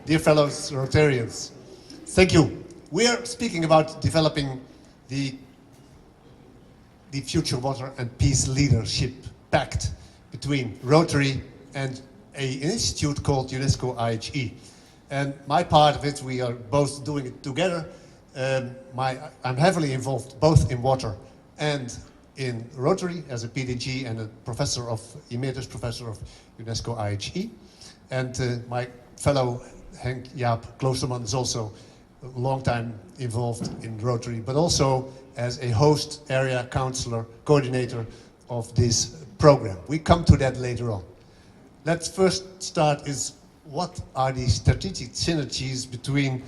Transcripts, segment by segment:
Dear fellows Rotarians, thank you. We are speaking about developing the Future Water and Peace Leadership Pact between Rotary and an institute called UNESCO IHE. And my part of it, we are both doing it together. I'm heavily involved both in water and in Rotary as a PDG and a emeritus professor of UNESCO IHE. And my fellow Henk, Jaap, Kloosterman is also a long time involved in Rotary, but also as a host area counselor, coordinator of this program. We come to that later on. Let's first start is what are the strategic synergies between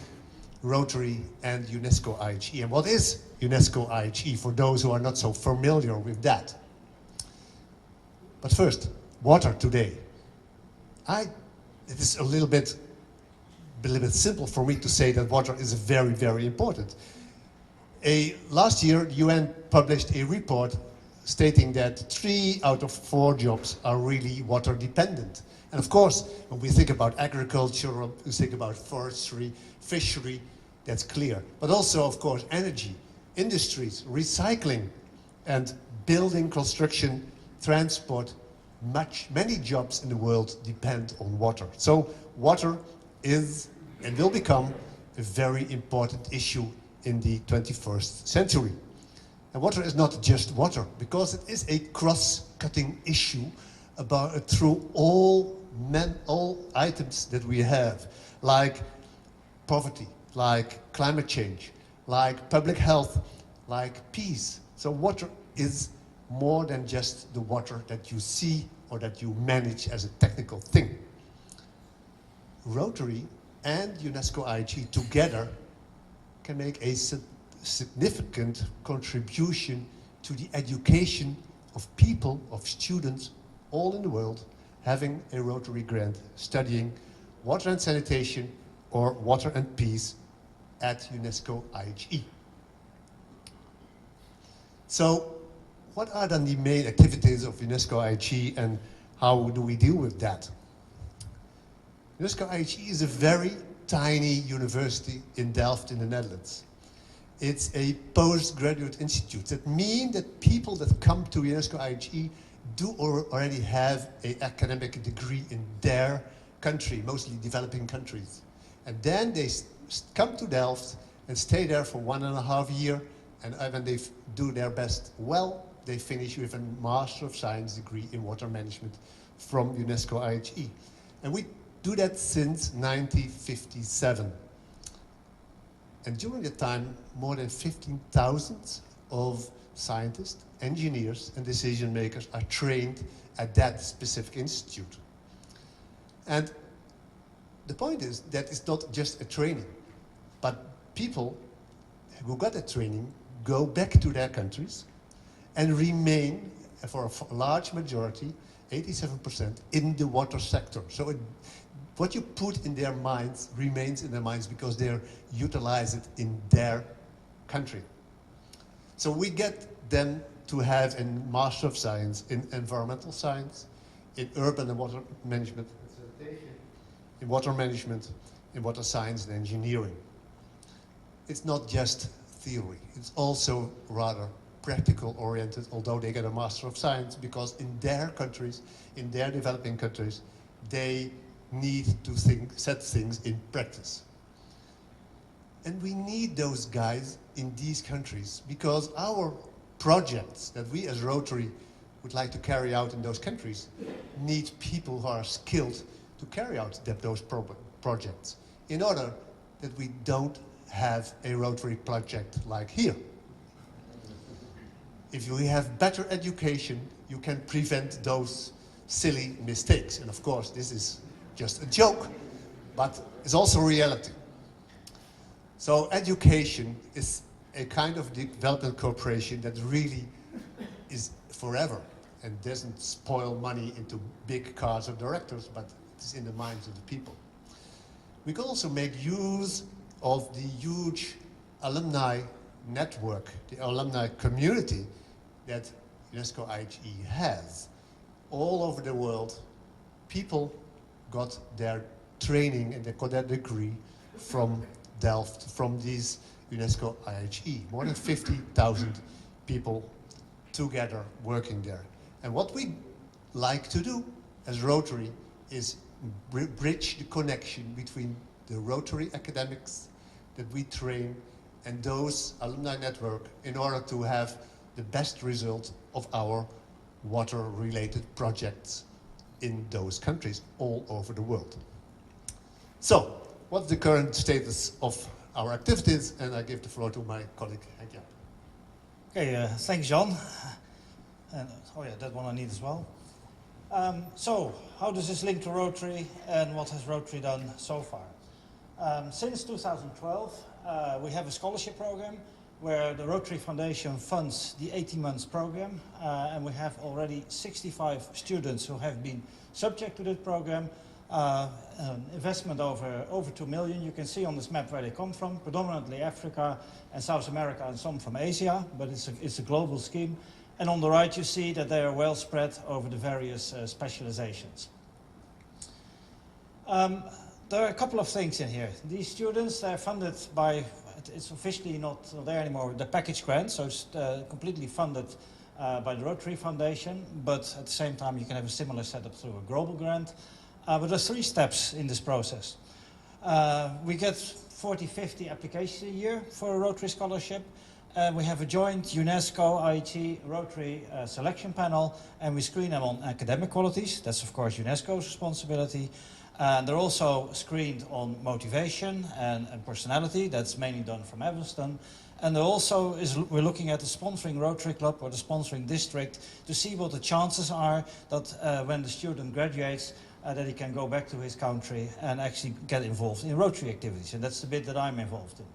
Rotary and UNESCO IHE? And what is UNESCO IHE for those who are not so familiar with that? But first, water today. It is a little bit simple for me to say that water is very, very important. Last year, the UN published a report stating that 3 out of 4 jobs are really water dependent. And of course, when we think about agriculture, we think about forestry, fishery, that's clear. But also, of course, energy, industries, recycling, and building, construction, transport. Many jobs in the world depend on water. So water is and will become a very important issue in the 21st century. And water is not just water, because it is a cross-cutting issue through all items that we have, like poverty, like climate change, like public health, like peace. So water is more than just the water that you see or that you manage as a technical thing. Rotary and UNESCO IHE together can make a significant contribution to the education of people, of students all in the world having a Rotary grant studying water and sanitation or water and peace at UNESCO IHE. So what are then the main activities of UNESCO IHE and how do we deal with that? UNESCO IHE is a very tiny university in Delft in the Netherlands. It's a postgraduate institute. That means that people that come to UNESCO IHE do already have an academic degree in their country, mostly developing countries. And then they come to Delft and stay there for 1.5 years, and when they do their best well, they finish with a Master of Science degree in water management from UNESCO IHE. And we do that since 1957. And during that time, more than 15,000 of scientists, engineers, and decision makers are trained at that specific institute. And the point is that it's not just a training, but people who got that training go back to their countries and remain, for a large majority, 87%, in the water sector. So what you put in their minds remains in their minds because they utilize it in their country. So we get them to have a Master of Science in Environmental Science, in Urban and Water Management, in Water Management, in Water Science and Engineering. It's not just theory, it's also rather practical oriented, although they get a Master of Science, because in their countries, in their developing countries, they need to set things in practice. And we need those guys in these countries because our projects that we as Rotary would like to carry out in those countries need people who are skilled to carry out those projects in order that we don't have a Rotary project like here. If you have better education, you can prevent those silly mistakes. And of course, this is just a joke, but it's also reality. So education is a kind of development cooperation that really is forever and doesn't spoil money into big cards of directors, but it's in the minds of the people. We can also make use of the huge alumni network, the alumni community that UNESCO IHE has. All over the world, people got their training and they got their degree from Delft, from these UNESCO IHE. More than 50,000 people together working there. And what we like to do as Rotary is bridge the connection between the Rotary academics that we train and those alumni network in order to have the best result of our water-related projects in those countries all over the world. So, what's the current status of our activities? And I give the floor to my colleague, Henk. Okay, thanks, John. And, oh yeah, that one I need as well. So, how does this link to Rotary and what has Rotary done so far? Since 2012, we have a scholarship program where the Rotary Foundation funds the 18 months program, and we have already 65 students who have been subject to that program. Investment over 2 million. You can see on this map where they come from, predominantly Africa and South America and some from Asia, but it's a global scheme. And on the right you see that they are well spread over the various specializations. There are a couple of things in here. These students, they're funded by, it's officially not there anymore, the package grant, so it's completely funded by the Rotary Foundation, but at the same time you can have a similar setup through a global grant. But there's 3 steps in this process. We get 40-50 applications a year for a Rotary scholarship. We have a joint UNESCO IHE Rotary selection panel, and we screen them on academic qualities. That's of course UNESCO's responsibility. And they're also screened on motivation and personality. That's mainly done from Evanston. And there also we're looking at the sponsoring Rotary Club or the sponsoring district to see what the chances are that when the student graduates, that he can go back to his country and actually get involved in Rotary activities. And that's the bit that I'm involved in.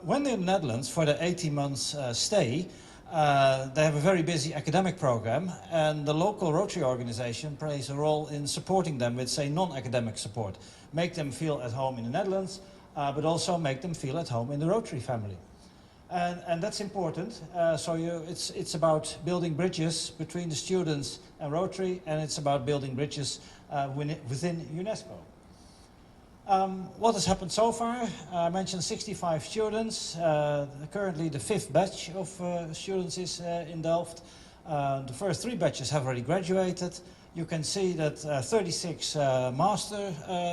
When they're in the Netherlands for the 18 months stay, they have a very busy academic program, and the local Rotary organization plays a role in supporting them with, say, non-academic support. Make them feel at home in the Netherlands, but also make them feel at home in the Rotary family. And that's important. It's about building bridges between the students and Rotary, and it's about building bridges within UNESCO. What has happened so far? I mentioned 65 students. Currently the 5th batch of students is in Delft. The first 3 batches have already graduated. You can see that 36 master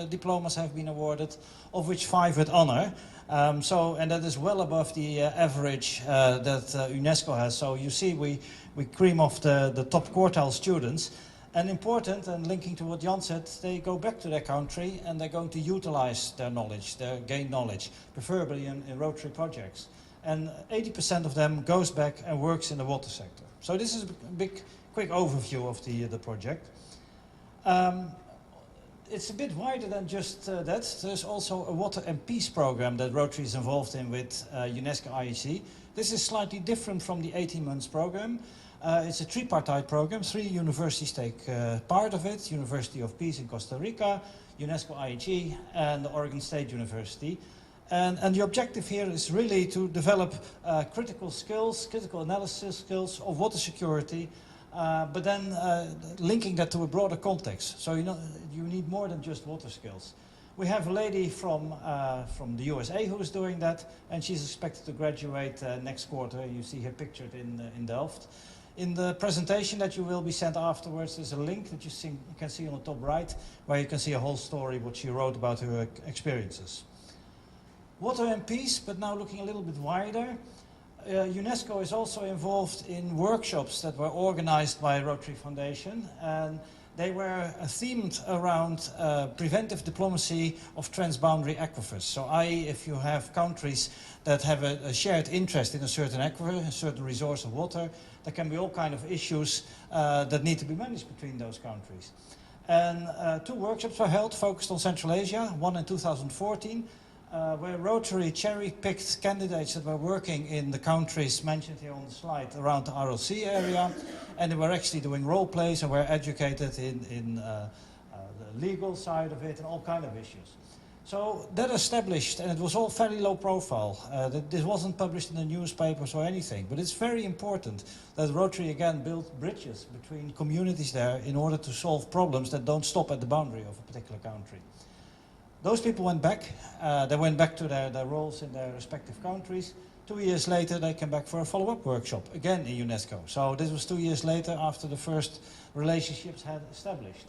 diplomas have been awarded, of which 5 with honor. And that is well above the average that UNESCO has. So you see we cream off the top quartile students. And important, and linking to what Jan said, they go back to their country and they're going to utilize their knowledge, gain knowledge, preferably in Rotary projects. And 80% of them goes back and works in the water sector. So this is a quick overview of the project. It's a bit wider than just that. There's also a water and peace program that Rotary is involved in with UNESCO IHE. This is slightly different from the 18 months program. It's a tripartite program. 3 universities take part of it. University of Peace in Costa Rica, UNESCO IHE, and the Oregon State University. And the objective here is really to develop critical skills, critical analysis skills of water security, but then linking that to a broader context. So you need more than just water skills. We have a lady from the USA who is doing that, and she's expected to graduate next quarter. You see her pictured in Delft. In the presentation that you will be sent afterwards, there's a link that you can see on the top right, where you can see a whole story what she wrote about her experiences. Water and peace, but now looking a little bit wider. UNESCO is also involved in workshops that were organized by Rotary Foundation, and they were themed around preventive diplomacy of transboundary aquifers. So if you have countries that have a shared interest in a certain aquifer, a certain resource of water, there can be all kinds of issues that need to be managed between those countries. And 2 workshops were held focused on Central Asia, one in 2014, where Rotary cherry-picked candidates that were working in the countries mentioned here on the slide around the RLC area, and they were actually doing role plays and were educated in the legal side of it and all kinds of issues. So that established, and it was all fairly low profile. This wasn't published in the newspapers or anything, but it's very important that Rotary again built bridges between communities there in order to solve problems that don't stop at the boundary of a particular country. Those people went back. They went back to their roles in their respective countries. 2 years later, they came back for a follow-up workshop, again in UNESCO. So this was 2 years later after the first relationships had established.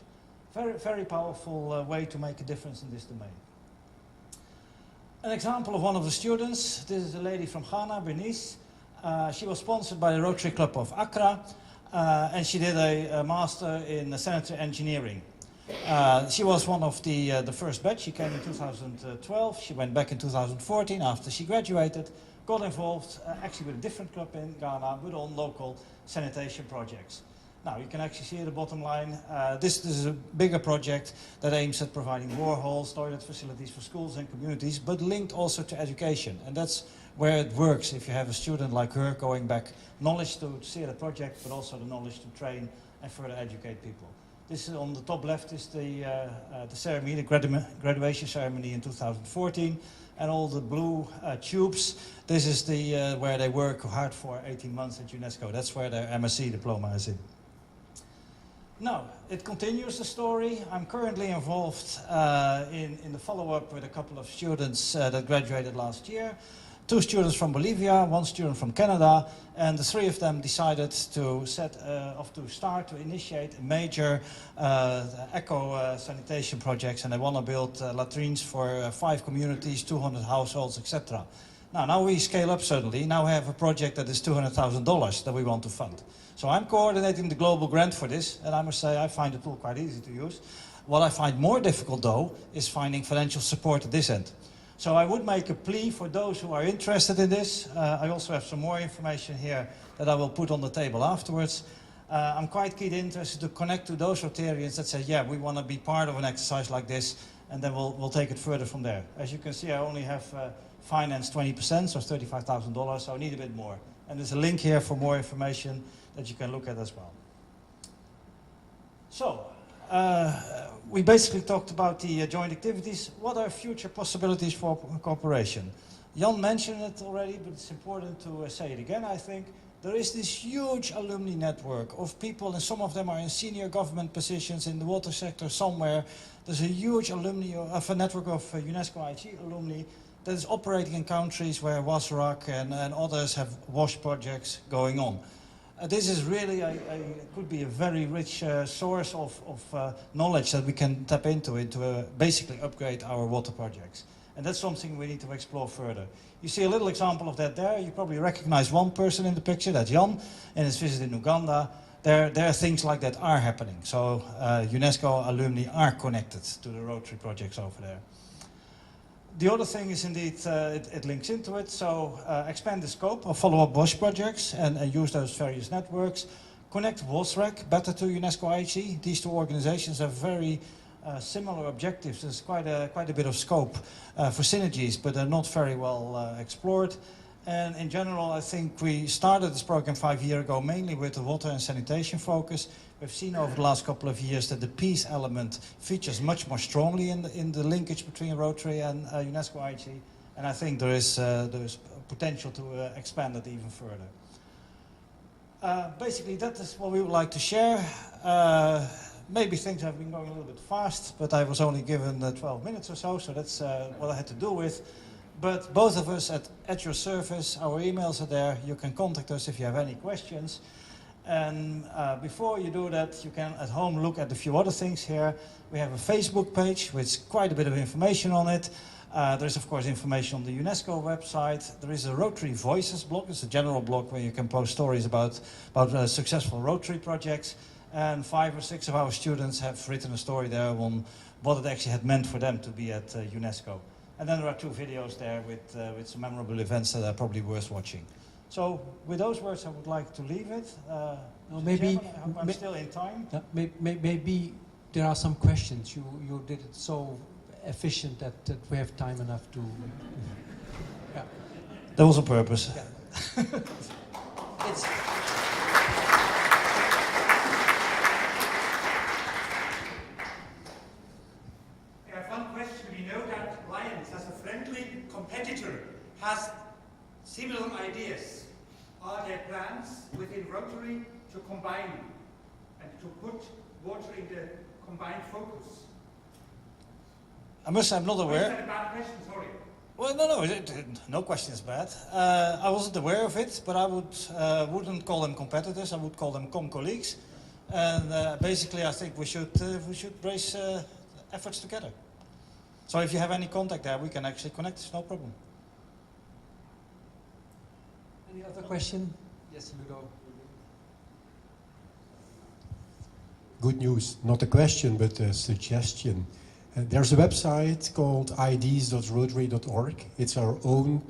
Very, very powerful way to make a difference in this domain. An example of one of the students, this is a lady from Ghana, Bernice. She was sponsored by the Rotary Club of Accra, and she did a master in sanitary engineering. She was one of the first batch. She came in 2012. She went back in 2014 after she graduated, got involved actually with a different club in Ghana, but on local sanitation projects. Now, you can actually see at the bottom line, this is a bigger project that aims at providing boreholes, toilet facilities for schools and communities, but linked also to education. And that's where it works if you have a student like her going back, knowledge to see the project, but also the knowledge to train and further educate people. This is on the top left is the ceremony, the graduation ceremony in 2014. And all the blue tubes, this is the where they work hard for 18 months at UNESCO. That's where their MSc diploma is in. Now, it continues the story. I'm currently involved in the follow-up with a couple of students that graduated last year. 2 students from Bolivia, 1 student from Canada, and the 3 of them decided to initiate major eco-sanitation projects, and they want to build latrines for 5 communities, 200 households, etc. Now we scale up suddenly. Now we have a project that is $200,000 that we want to fund. So I'm coordinating the global grant for this, and I must say I find the tool quite easy to use. What I find more difficult, though, is finding financial support at this end. So I would make a plea for those who are interested in this. I also have some more information here that I will put on the table afterwards. I'm quite keen interested to connect to those Rotarians that say, yeah, we want to be part of an exercise like this, and then we'll take it further from there. As you can see, I only have financed 20%, so $35,000, so I need a bit more. And there's a link here for more information that you can look at as well. So, we basically talked about the joint activities. What are future possibilities for cooperation? Jan mentioned it already, but it's important to say it again, I think. There is this huge alumni network of people, and some of them are in senior government positions in the water sector somewhere. There's a huge alumni of a network of UNESCO IHE alumni that is operating in countries where WASRAC and others have WASH projects going on. This is really could be a very rich source of knowledge that we can tap into to basically upgrade our water projects. And that's something we need to explore further. You see a little example of that there. You probably recognize one person in the picture, that's Jan, in his visit in Uganda. There are things like that are happening. So UNESCO alumni are connected to the Rotary projects over there. The other thing is indeed, it links into it, so expand the scope of follow-up WASH projects and use those various networks. Connect WASRAC better to UNESCO IHE. These 2 organizations have very similar objectives. There's quite a bit of scope for synergies, but they're not very well explored. And in general, I think we started this program 5 years ago mainly with the water and sanitation focus. We've seen over the last couple of years that the peace element features much more strongly in the linkage between Rotary and UNESCO IHE. And I think there is potential to expand it even further. Basically, that is what we would like to share. Maybe things have been going a little bit fast, but I was only given 12 minutes or so, so that's what I had to do with. But both of us at your service, our emails are there. You can contact us if you have any questions. And before you do that, you can at home look at a few other things here. We have a Facebook page with quite a bit of information on it. There's of course information on the UNESCO website. There is a Rotary Voices blog. It's a general blog where you can post stories about successful Rotary projects. And 5 or 6 of our students have written a story there on what it actually had meant for them to be at UNESCO. And then there are 2 videos there with some memorable events that are probably worth watching. So with those words, I would like to leave it. Maybe Chairman, I hope I'm still in time. Maybe there are some questions. You did it so efficient that we have time enough to. Yeah. That was on purpose. Yeah. It's. I have one question. We know that combine and to put water in the combined focus? I must say I'm not Or is aware. that a bad question? Sorry. Well, no, no question is bad. I wasn't aware of it, but I wouldn't call them competitors. I would call them colleagues. And basically, I think we should brace efforts together. So if you have any contact there, we can actually connect. It's no problem. Any other question? Yes, Ludo. Good news, not a question, but a suggestion. There's a website called ids.rotary.org. It's our own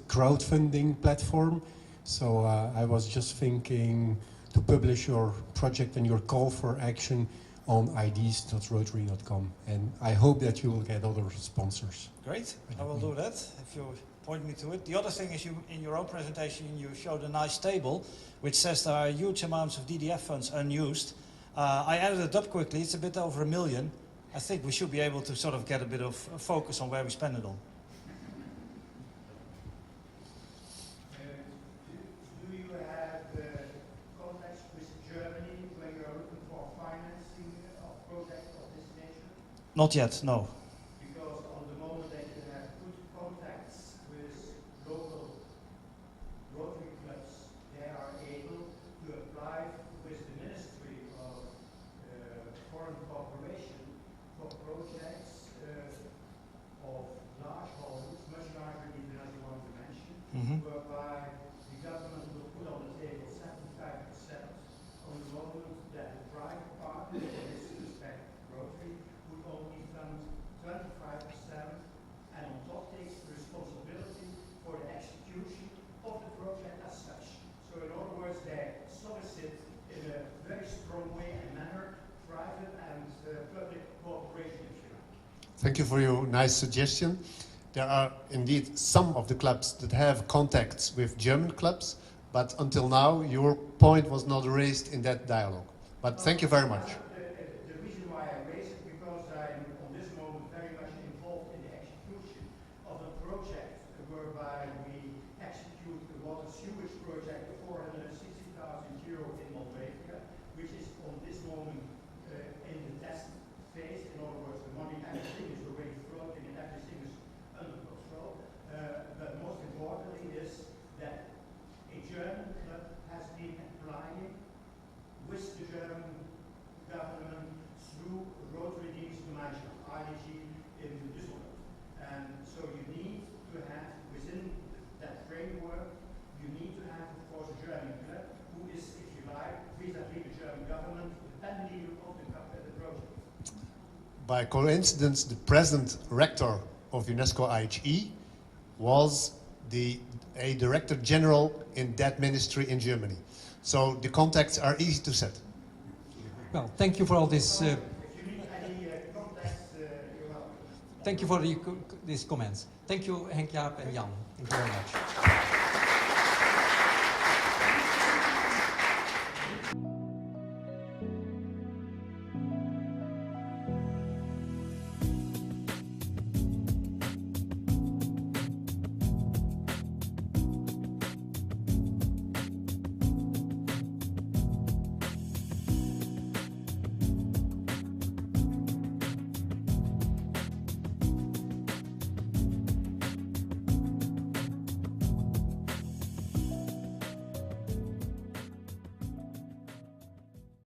crowdfunding platform. So I was just thinking to publish your project and your call for action on ids.rotary.com. And I hope that you will get other sponsors. Great, I will do that if you point me to it. The other thing is, you in your own presentation you showed a nice table which says there are huge amounts of DDF funds unused. I added it up quickly, it's a bit over 1 million. I think we should be able to sort of get a bit of focus on where we spend it on. Do you have contacts with Germany when you are looking for financing of projects of this nature? Not yet, no. Because on the moment that you have good contacts with local Rotary clubs, they are able to apply with the Ministry of Foreign Cooperation for projects of large volumes, much larger even as you want to mention, whereby the government will put on the table 75% on the moment that the private partner, in this respect Rotary, would only fund 25% and on top takes the responsibility for the execution of the project as such. So in other words, they solicit in a very strong way and manner private and public cooperation, if you like. Thank you for your nice suggestion. There are indeed some of the clubs that have contacts with German clubs, but until now your point was not raised in that dialogue. But thank you very much. The reason why I raise it because I'm on this moment very much involved in the execution of a project whereby we execute the water sewage project of 460,000 euro in Moldavia, which is on this moment in the test phase. In other words, the money, everything is already floating and everything is under control. But most importantly is that a German club has been applying with the German government through Rotary UNESCO IHE in Düsseldorf. And so you need to have, within that framework, you need to have, of course, a German club who is, if you like, vis-à-vis the German government, the pen leader of the project. By coincidence, the present rector of UNESCO IHE was a director general in that ministry in Germany. So the contacts are easy to set. Well, thank you for all this. If you need any contacts, you're welcome. Thank you for these comments. Thank you, Henk, Jaap, and Jan. Thank you very much.